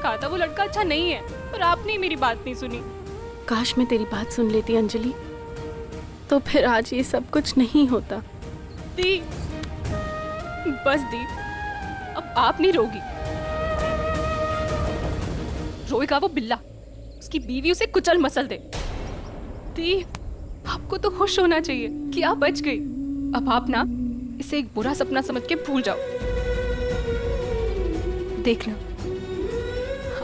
कहा था वो लड़का अच्छा नहीं है, पर आपने मेरी बात नहीं सुनी। काश मैं तेरी बात सुन लेती अंजलि, तो फिर आज ये सब कुछ नहीं होता। दी, बस दी, अब आप नहीं रोगी। रोएगा वो बिल्ला, उसकी बीवी उसे कुचल मसल दे। दी, आपको तो खुश होना चाहिए कि आप बच गई। अब आप ना इसे एक बुरा सपना समझ के भूल जाओ। देखना,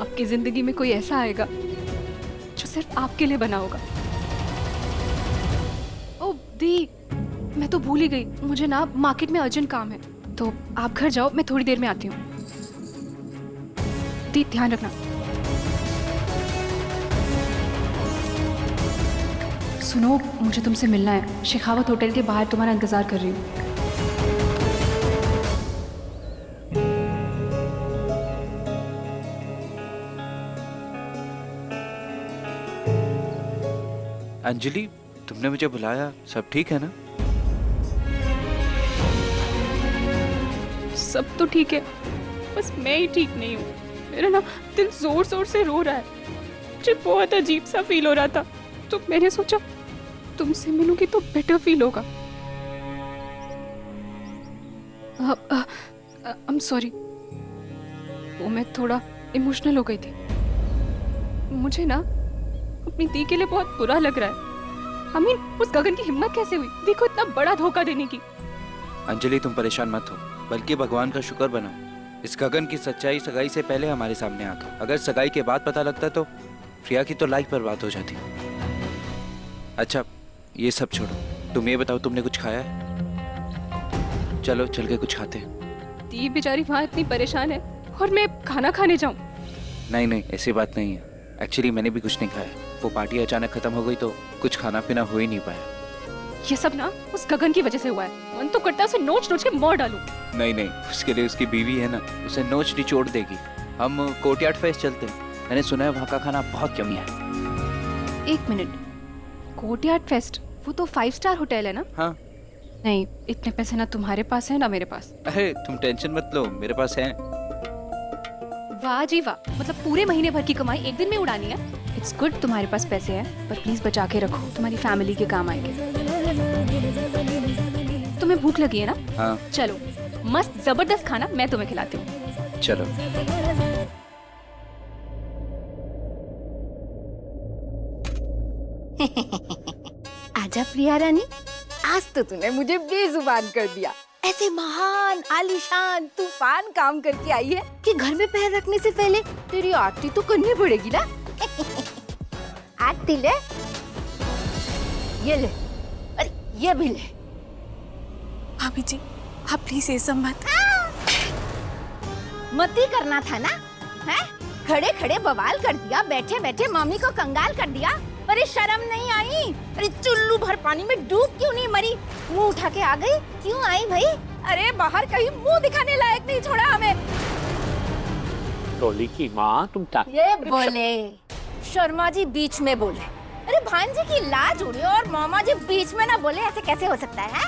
आपकी जिंदगी में कोई ऐसा आएगा जो सिर्फ आपके लिए बना होगा। ओ दी, मैं तो भूल ही गई, मुझे ना मार्केट में अर्जेंट काम है, तो आप घर जाओ, मैं थोड़ी देर में आती हूँ। दी, ध्यान रखना। सुनो, मुझे तुमसे मिलना है। शेखावत होटल के बाहर तुम्हारा इंतजार कर रही हूँ। अंजलि, तुमने मुझे बुलाया, सब ठीक है ना? सब तो ठीक है, बस मैं ही ठीक नहीं हूँ। मेरा ना दिल जोर जोर से रो रहा है। मुझे बहुत अजीब सा फील हो रहा था, तो मैंने सोचा तुमसे मिलूंगी तो बेटर फील होगा। आई एम सॉरी, वो मैं थोड़ा इमोशनल हो गई थी। मुझे ना अपनी दी के लिए बहुत बुरा लग रहा है। उस गगन की हिम्मत कैसे हुई दी को इतना बड़ा धोखा देने की? अंजलि, तुम परेशान मत हो, बल्कि भगवान का शुक्र बनाओ। इस गगन की सच्चाई सगाई से पहले हमारे सामने आ गई। अगर सगाई के बाद पता लगता तो प्रिया की तो लाइफ बर्बाद हो जाती। अच्छा, ये सब छोड़ो, तुम ये बताओ, तुमने कुछ खाया है? चलो चल के कुछ खाते हैं। दी बेचारी वहाँ इतनी परेशान है और मैं खाना खाने जाऊँ? नहीं नहीं, ऐसी बात नहीं है। एक्चुअली मैंने भी कुछ नहीं खाया। वो पार्टी अचानक खत्म हो गई तो कुछ खाना पीना हो ही नहीं पाया। ये सब ना उस गगन की वजह से हुआ है। मन तो करता है उसे नोच नोच के मार डालूं। नहीं नहीं, उसके लिए उसकी बीवी है ना, उसे नोच निचोड़ देगी। हम कोर्टयार्ड फेस्ट चलते हैं, मैंने सुना है वहाँ का खाना बहुत यम्मी है। एक मिनट, कोर्टयार्ड फेस्ट वो तो 5 स्टार होटल है ना? हाँ। नहीं, इतने पैसे ना तुम्हारे पास है ना मेरे पास। अरे तुम टेंशन मत लो, मेरे पास है। वाह जी वाह, मतलब पूरे महीने भर की कमाई एक दिन में उड़ानी है। इट्स गुड तुम्हारे पास पैसे हैं, पर प्लीज बचा के रखो, तुम्हारी फैमिली के काम आएंगे। तुम्हें भूख लगी है ना? हाँ। चलो, मस्त जबरदस्त खाना मैं तुम्हें खिलाती हूँ। चलो। आजा प्रिया रानी, आज तो तूने मुझे बेजुबान कर दिया। ऐसे महान आलीशान तूफान काम करके आई है कि घर में पैर रखने से पहले तेरी आरती तो करनी पड़ेगी ना। आरती ले, ये ले, अरे ये भी ले। भाभी जी, आप प्लीज ये सब मत। मत ही करना था ना, हैं? खड़े खड़े बवाल कर दिया, बैठे बैठे मम्मी को कंगाल कर दिया। अरे शर्म नहीं आई? अरे चुल्लू भर पानी में डूब क्यों नहीं मरी? मुंह उठा के आ गई, क्यों आई भाई? अरे बाहर कहीं मुंह दिखाने लायक नहीं छोड़ा हमें। डॉली की माँ, तुम ये बोले शर्मा जी बीच में बोले। अरे भांजी की लाज उड़ी और मामा जी बीच में ना बोले, ऐसे कैसे हो सकता है?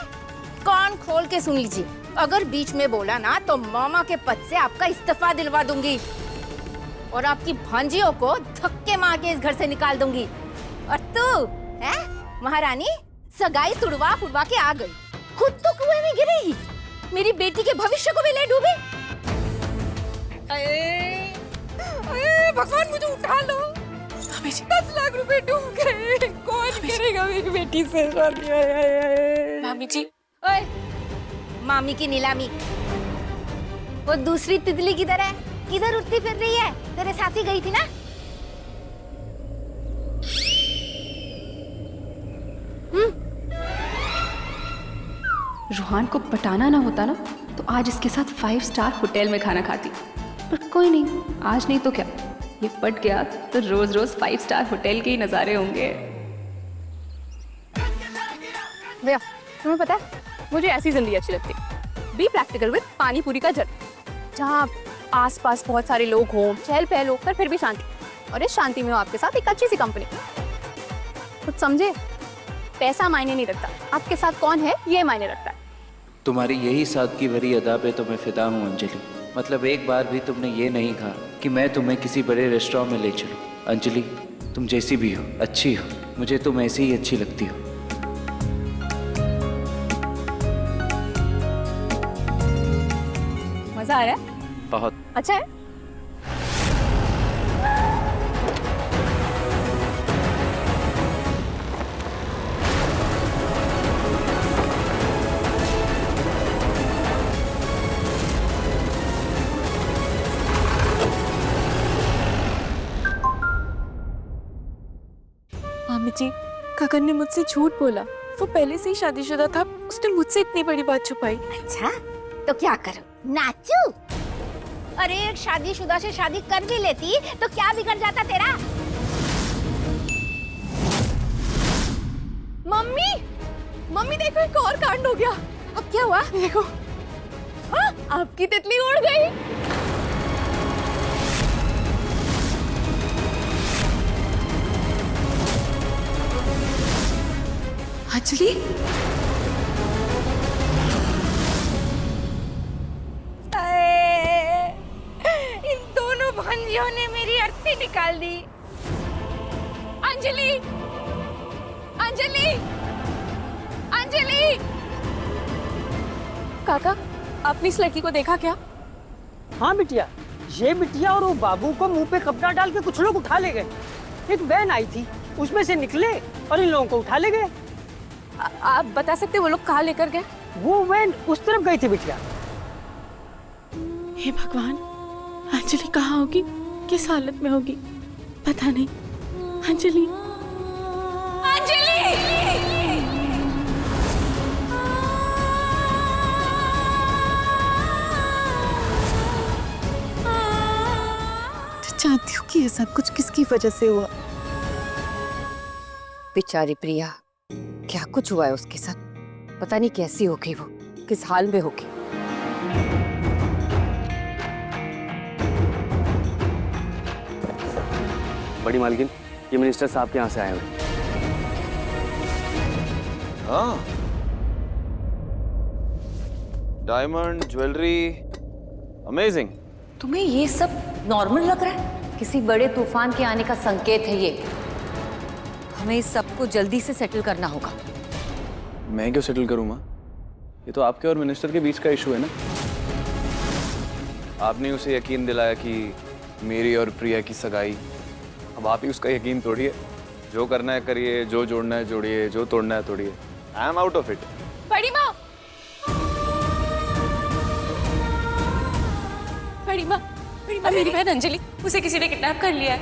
कान खोल के सुन लीजिए, अगर बीच में बोला ना तो मामा के पद से आपका इस्तीफा दिलवा दूंगी और आपकी भांजियों को धक्के मार के इस घर से निकाल दूंगी। और तू है महारानी, सगाई तुड़वा फुड़वा के आ गई, खुद तो कुएं में गिरेगी, मेरी बेटी के भविष्य को भी ले डूबे। भगवान मुझे उठा लो। 10 लाख रुपए डूब गए, कौन करेगा मेरी बेटी से शादी? भाभी जी, ओए, मामी की नीलामी। वो दूसरी तितली किधर है? किधर उड़ती फिर रही है? तेरे साथ ही गई थी ना? रूहान को पटाना ना होता ना तो आज इसके साथ 5 स्टार होटल में खाना खाती, पर कोई नहीं, आज नहीं तो क्या, ये पट गया तो रोज रोज 5 स्टार होटल के ही नजारे होंगे। भैया, तुम्हें पता है मुझे ऐसी जिंदगी अच्छी लगती है। बी प्रैक्टिकल विद पानी पूरी का जल, जहाँ आसपास बहुत सारे लोग हों, चहल पहल हो, पर फिर भी शांति, और इस शांति में हो आपके साथ एक अच्छी सी कंपनी। कुछ समझे? पैसा मायने नहीं रखता, आपके साथ कौन है ये मायने रखता है। तुम्हारी यही सादगी भरी अदा पे तो मैं फिदा हूँ अंजलि। मतलब एक बार भी तुमने ये नहीं कहा कि मैं तुम्हें किसी बड़े रेस्टोरेंट में ले चलूं। अंजलि, तुम जैसी भी हो, अच्छी हो, मुझे तुम ऐसी ही अच्छी लगती हो। मजा आ रहा है? बहुत। अच्छा है? मामी जी, गगन ने मुझसे झूठ बोला। वो पहले से ही शादीशुदा था, उसने मुझसे इतनी बड़ी बात छुपाई। अच्छा, तो क्या करूं? नाचू? अरे एक शादीशुदा से शादी कर भी लेती तो क्या बिगड़ जाता तेरा? मम्मी, मम्मी देखो एक और कांड हो गया। अब क्या हुआ? देखो, हाँ, आपकी तितली उड़ गई। अंजलि, इन दोनों भांजियों ने मेरी अर्थी निकाल दी। अंजलि, अंजलि, अंजलि। काका, आपने इस लड़की को देखा क्या? हाँ बिटिया, ये बिटिया और वो बाबू को मुंह पे कपड़ा डाल के कुछ लोग उठा ले गए। एक वैन आई थी, उसमें से निकले और इन लोगों को उठा ले गए। आप बता सकते वो लोग कहाँ लेकर गए? वो वैन उस तरफ गई थी बिटिया। हे भगवान, अंजलि कहाँ होगी, किस हालत में होगी, पता नहीं। अंजलि, जानती हूँ कि ये सब कुछ किसकी वजह से हुआ। बेचारी प्रिया, क्या कुछ हुआ है उसके साथ, पता नहीं कैसी होगी वो, किस हाल में होगी। बड़ी मालकिन, ये मिनिस्टर साहब के यहाँ से आए हुए। हाँ, डायमंड ज्वेलरी, अमेजिंग। तुम्हें ये सब नॉर्मल लग रहा है? किसी बड़े तूफान के आने का संकेत है ये। हमें इस सबको जल्दी से सेटल करना होगा। मैं क्यों सेटल करूँ माँ? ये तो आपके और मिनिस्टर के बीच का इशू है ना। आपने उसे यकीन दिलाया कि मेरी और प्रिया की सगाई, अब आप ही उसका यकीन तोड़िए। जो करना है करिए, जो जोड़ना है जोड़िए, जो तोड़ना है तोड़िए। I am out of it. बड़ी माँ, बड़ी माँ, बड़ी माँ, मेरी बहन अंजलि, उसे किसी ने किडनैप कर लिया है।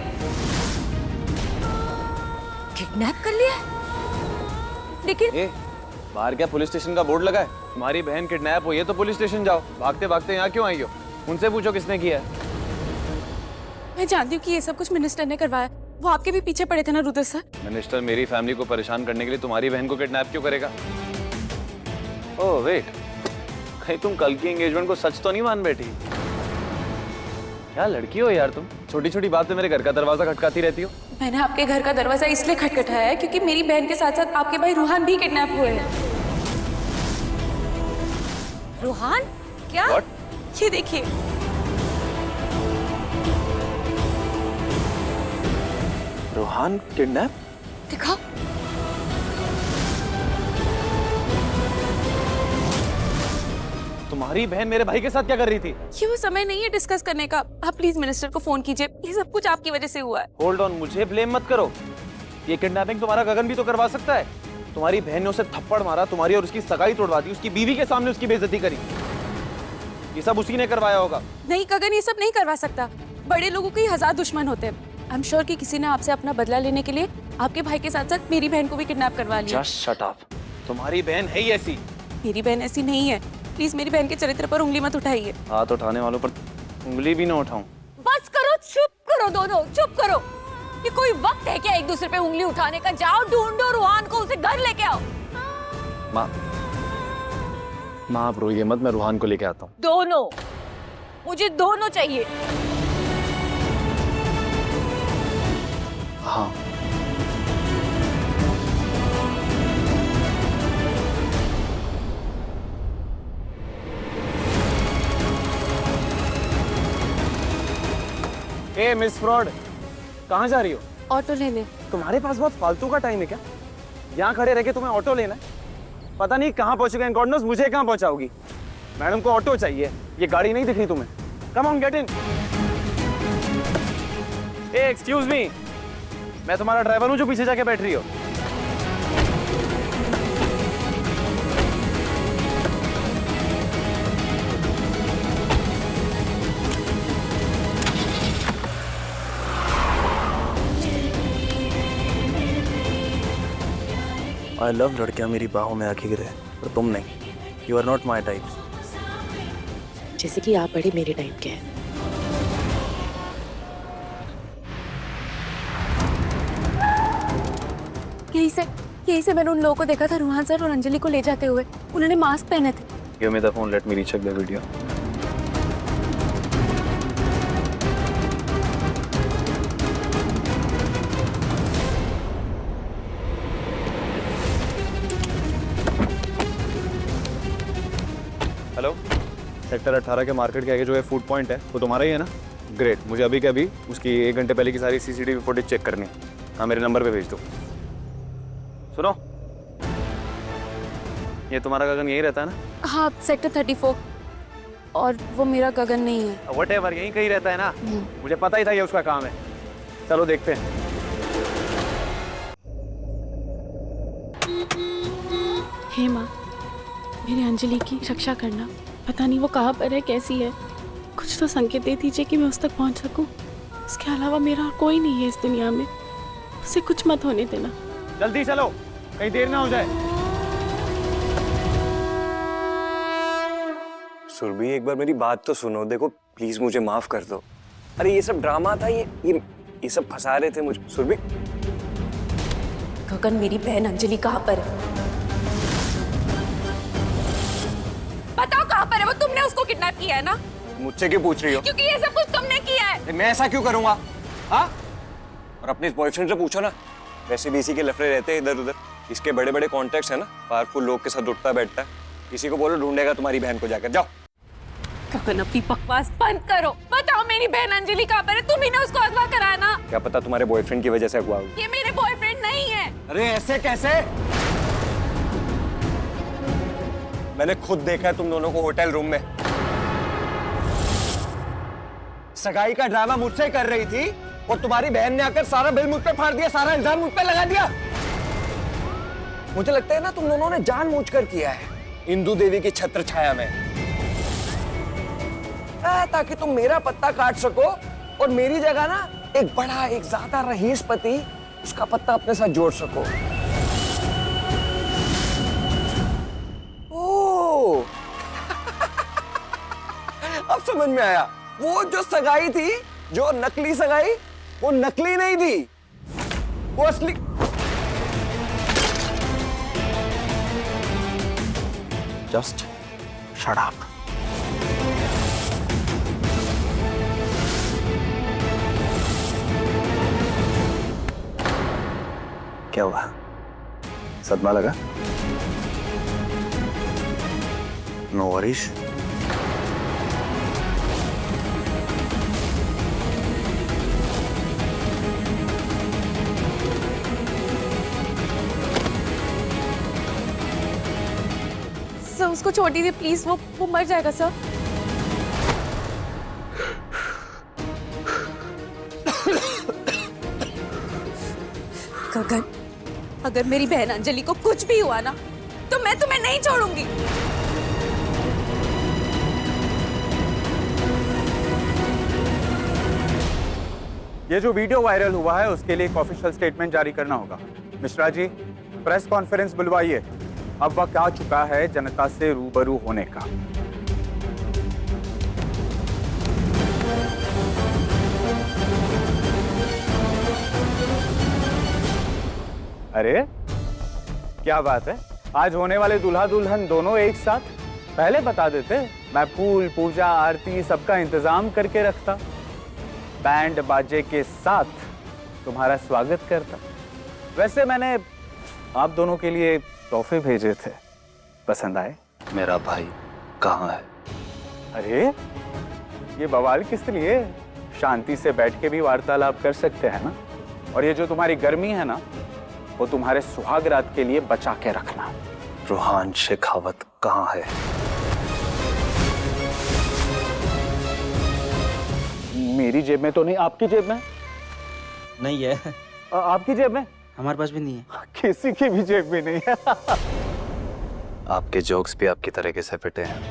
किडनैप कर लिया? लेकिन ए, बाहर क्या पुलिस स्टेशन का बोर्ड लगा है? तुम्हारी बहन किडनैप हुई है तो पुलिस स्टेशन जाओ। भागते भागते यहाँ क्यों आई हो? उनसे पूछो किसने किया है। मैं जानती हूँ कि ये सब कुछ मिनिस्टर ने करवाया। वो आपके भी पीछे पड़े थे ना रुद्र सर। मिनिस्टर मेरी फैमिली को परेशान करने के लिए तुम्हारी बहन को किडनैप क्यों करेगा? ओह वेट, कहीं तुम कल की एंगेजमेंट को सच तो नहीं मान बैठी? क्या लड़की हो यार तुम, छोटी छोटी बात पे मेरे घर का दरवाजा खटकाती रहती हो। मैंने आपके घर का दरवाजा इसलिए खटखटाया है क्योंकि मेरी बहन के साथ साथ आपके भाई रूहान भी किडनैप हुए हैं। रूहान? क्या? What? ये देखिए, रूहान किडनैप? दिखाओ। तुम्हारी बहन मेरे भाई के साथ क्या कर रही थी? ये वो समय नहीं है डिस्कस करने का। आप प्लीज मिनिस्टर को फोन कीजिए। ये सब कुछ आपकी वजह से हुआ है। होल्ड ऑन, मुझे ब्लेम मत करो। ये किडनैपिंग तुम्हारा गगन भी तो करवा सकता है। तुम्हारी बहन ने उसे थप्पड़ मारा, तुम्हारी और उसकी सगाई तोड़वा दी, उसकी बीवी के सामने उसकी बेइज्जती करी। ये सब उसी ने करवाया होगा। नहीं गगन, ये सब नहीं करवा सकता। बड़े लोगों के 1000 दुश्मन होते हैं। आई एम श्योर कि किसी ने आपसे अपना बदला लेने के लिए आपके भाई के साथ साथ मेरी बहन को भी किडनैप करवा लिया। Just shut up. तुम्हारी बहन है ही ऐसी। मेरी बहन ऐसी नहीं है। प्लीज मेरी बहन के चरित्र पर उंगली मत उठाइए। हाथ उठाने वालों पर उंगली भी ना उठाऊं। बस करो, चुप करो दोनों, चुप करो। ये कोई वक्त है क्या एक दूसरे पे उंगली उठाने का? जाओ ढूंढो रूहान को, उसे घर लेके आओ। माँ आप रोइए मत, मैं रूहान को लेके आता हूँ। दोनों, मुझे दोनों चाहिए। हाँ ए मिस फ्रॉड, कहाँ जा रही हो? ऑटो लेने। तुम्हारे पास बहुत फालतू का टाइम है क्या? यहाँ खड़े रह के तुम्हें ऑटो लेना है? पता नहीं कहाँ पहुंचोगे, गॉड नोस मुझे कहाँ पहुंचाओगी। मैडम को ऑटो चाहिए, ये गाड़ी नहीं दिख रही तुम्हें? Come on get in. A excuse me, मैं तुम्हारा ड्राइवर हूँ जो पीछे जाके बैठ रही हो। आई लव लड़कियां मेरी बाहों में आके गिरे, पर तुम नहीं। You are not my types. जैसे कि आप बड़े मेरे टाइप के हैं। यही से मैंने उन लोगों को देखा था, रूहान सर और अंजलि को ले जाते हुए। उन्होंने मास्क पहने थे। Give me the phone, let me recheck the video. Hello, sector 18 के मार्केट के आगे जो है फूड पॉइंट है, वो तुम्हारा ही है ना? ग्रेट, मुझे अभी के अभी उसकी 1 घंटे पहले की सारी सीसीटीवी फुटेज चेक करनी है। हाँ, मेरे नंबर पे भेज दो। सुनो, ये तुम्हारा गगन यही रहता है ना? हाँ, सेक्टर 34। और वो मेरा गगन नहीं है। व्हाटएवर, यहीं कहीं रहता है ना? मुझे पता ही था ये उसका काम है। चलो देखते हैं। हे माँ, मेरी अंजलि की रक्षा करना। पता नहीं वो कहाँ पर है, कैसी है। कुछ तो संकेत दे दीजिए कि मैं उस तक पहुँच सकूँ। उसके अलावा मेरा और कोई नहीं है इस दुनिया में। उसे कुछ मत होने देना। जल्दी चलो, कहीं देर ना हो जाए। सुरभि, एक बार मेरी बात तो सुनो। देखो प्लीज, मुझे माफ कर दो। अरे ये सब ड्रामा था, ये सब फंसा रहे थे मुझे। सुरभि, गगन, मेरी बहन अंजलि कहाँ पर है? बताओ कहाँ पर है वो? तुमने उसको किडनैप किया है ना? मुझसे क्यों पूछ रही हो? क्योंकि ये सब कुछ तुमने किया है। मैं ऐसा क्यों करूंगा? हाँ, और अपने बॉयफ्रेंड से पूछो ना। वैसे भी इसी के लफड़े रहते हैं इधर उधर। इसके बड़े बड़े कॉन्टेक्ट्स है ना, पावरफुल लोग के साथ उठता बैठता है। किसी को बोलो ढूंढेगा तुम्हारी बहन को, जाकर जाओ। गगन, अपनी बकवास बंद करो। बताओ मेरी बहन अंजलि कहाँ पर है? तुम ही ने उसको अगवा कराया ना? क्या पता तुम्हारे बॉयफ्रेंड की वजह से अगवा हुई। ये मेरे बॉयफ्रेंड नहीं है। अरे ऐसे कैसे? मैंने खुद देखा है तुम दोनों को होटल रूम में। सगाई का ड्रामा मुझसे कर रही थी और तुम्हारी बहन ने आकर सारा बिल मुझ पे फाड़ दिया, सारा इल्जाम मुझ पे लगा दिया। मुझे लगता है ना तुम दोनों ने जानबूझकर किया है, इंदु देवी की छत्र छाया में, ताकि तुम मेरा पत्ता काट सको और मेरी जगह ना एक बड़ा, एक ज्यादा रईस पति उसका पत्ता अपने साथ जोड़ सको। ओह, अब समझ में आया। वो जो सगाई थी, जो नकली सगाई, वो नकली नहीं थी, वो असली। Just shut up. क्या हुआ? सदमा लगा? No worries. सर, उसको छोड़ दीजिए प्लीज। वो मर जाएगा सर। गगन, अगर मेरी बहन अंजलि को कुछ भी हुआ ना, तो मैं तुम्हें नहीं छोड़ूंगी। ये जो वीडियो वायरल हुआ है उसके लिए एक ऑफिशियल स्टेटमेंट जारी करना होगा। Mishra ji, press conference बुलवाइए। अब वक्त आ चुका है जनता से रूबरू होने का। अरे क्या बात है, आज होने वाले दूल्हा दुल्हन दोनों एक साथ? पहले बता देते, मैं फूल, पूजा, आरती सबका इंतजाम करके रखता, बैंड बाजे के साथ तुम्हारा स्वागत करता। वैसे मैंने आप दोनों के लिए तोहफे भेजे थे, पसंद आए? मेरा भाई कहाँ है? अरे ये बवाल किस लिए? शांति से बैठ के भी वार्तालाप कर सकते हैं ना। और ये जो तुम्हारी गर्मी है ना, वो तुम्हारे सुहाग रात के लिए बचा के रखना। रूहान शेखावत कहाँ है? मेरी जेब में तो नहीं, आपकी जेब में? नहीं है। आपकी जेब में? हमारे पास भी नहीं है। किसी की भी जेब में नहीं है। आपके जोक्स भी आपकी तरीके से पिटे हैं।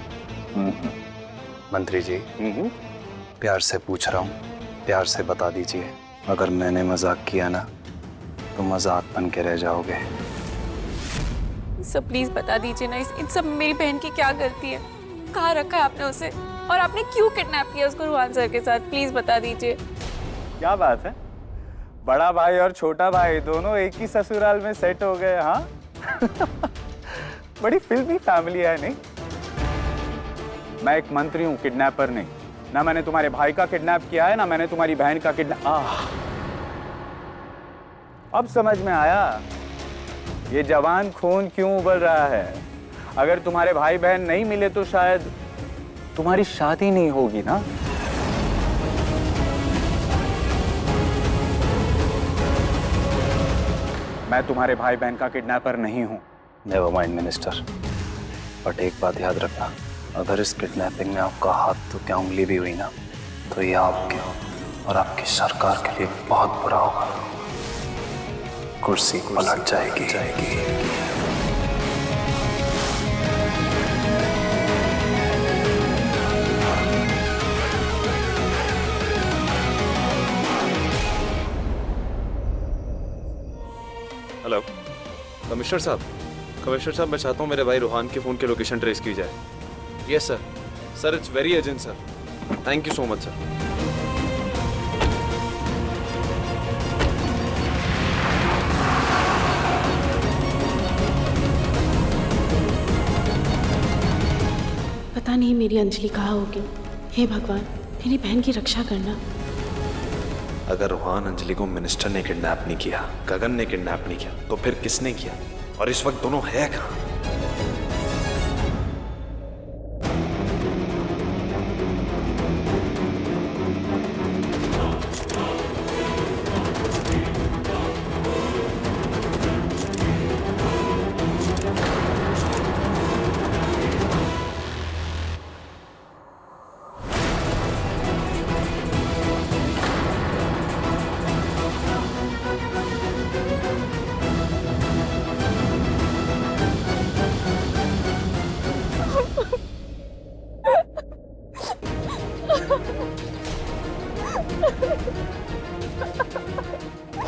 मंत्री जी, प्यार से पूछ रहा हूँ, प्यार से बता दीजिए, अगर मैंने मजाक किया ना तो मजाक बन के रह जाओगे। सब प्लीज बता दीजिए ना, इन सब मेरी बहन की क्या गलती है? कहाँ रखा है आपने उसे, और आपने क्यों किडनैप किया उसको रूहान सर के साथ? प्लीज बता दीजिए। क्या बात है, बड़ा भाई और छोटा भाई दोनों एक ही ससुराल में सेट हो गए। हाँ बड़ी फिल्मी फैमिली है नहीं? मैं एक मंत्री हूँ, किडनैपर नहीं। ना मैंने तुम्हारे भाई का किडनैप किया है, ना मैंने तुम्हारी बहन का किडनैप। अब समझ में आया ये जवान खून क्यों उबल रहा है। अगर तुम्हारे भाई बहन नहीं मिले तो शायद तुम्हारी शादी नहीं होगी ना। मैं तुम्हारे भाई बहन का किडनैपर नहीं हूं। नेवर माइंड मिनिस्टर, बट एक बात याद रखना, अगर इस किडनैपिंग में आपका हाथ तो क्या उंगली भी हुई ना, तो ये आपके और आपकी सरकार के लिए बहुत बुरा होगा। कुर्सी पलट जाएगी। हेलो कमिश्नर साहब, मैं चाहता हूँ मेरे भाई रूहान के फ़ोन की लोकेशन ट्रेस की जाए। Yes sir. Sir it's very urgent sir. Thank you so much sir. पता नहीं मेरी अंजलि कहाँ होगी। हे भगवान, मेरी बहन की रक्षा करना। अगर रूहान अंजलि को मिनिस्टर ने किडनैप नहीं किया, गगन ने किडनैप नहीं किया, तो फिर किसने किया? और इस वक्त दोनों है कहाँ?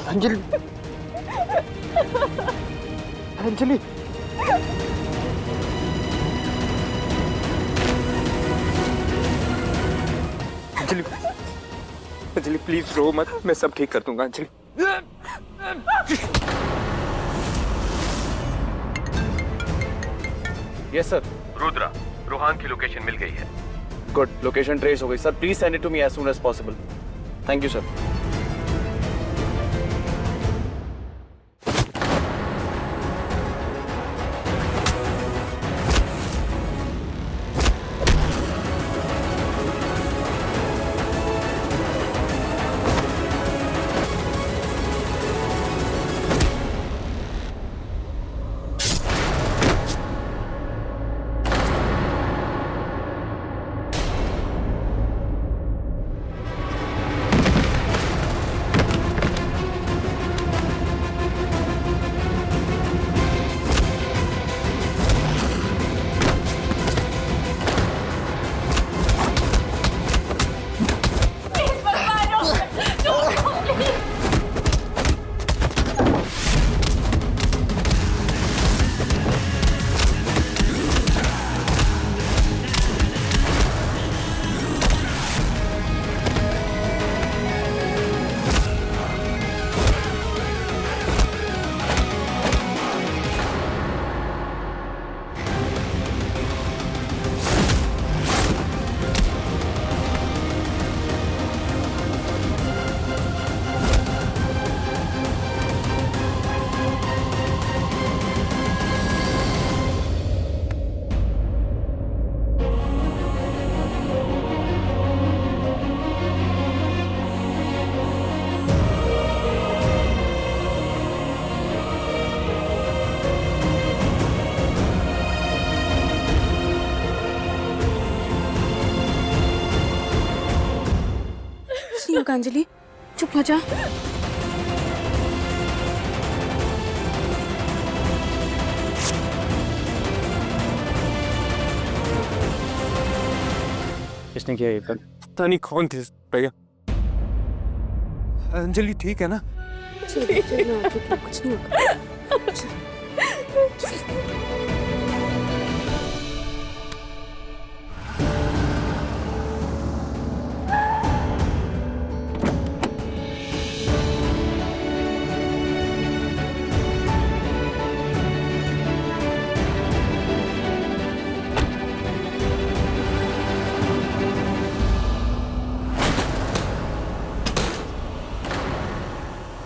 अंजलि, अंजलि, अंजलि, अंजलि प्लीज रो मत, मैं सब ठीक कर दूंगा। Anjali, yes sir. रुद्रा, रूहान की लोकेशन मिल गई है। गुड, लोकेशन ट्रेस हो गई sir. Please send it to me as soon as possible. Thank you sir. नहीं होगा अंजलि, चुप हो जा। किसने किया ये कर? पता नहीं कौन थे भैया। अंजलि ठीक है ना? चल कुछ नहीं होगा।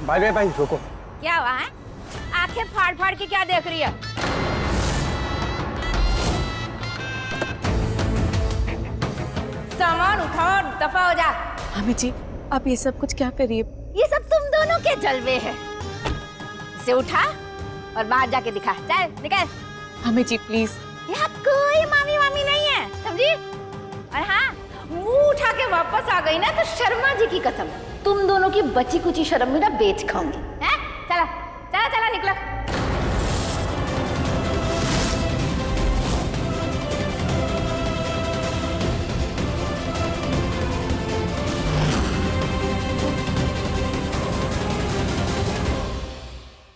भाई भाई रुको। क्या हुआ है? आंखें फाड़ फाड़ के क्या देख रही है? सामान उठाओ और दफा हो जा। मम्मी जी आप ये सब कुछ क्या करिए? ये सब तुम दोनों के जलवे हैं। इसे उठा और बाहर जाके दिखा। चल निकल। Mummy ji please. यहाँ कोई मामी मामी नहीं है, समझी? और हाँ, मुंह उठा के वापस आ गई ना तो शर्मा जी की कसम तुम दोनों की बची कुची शर्म में ना बेच खाऊंगी।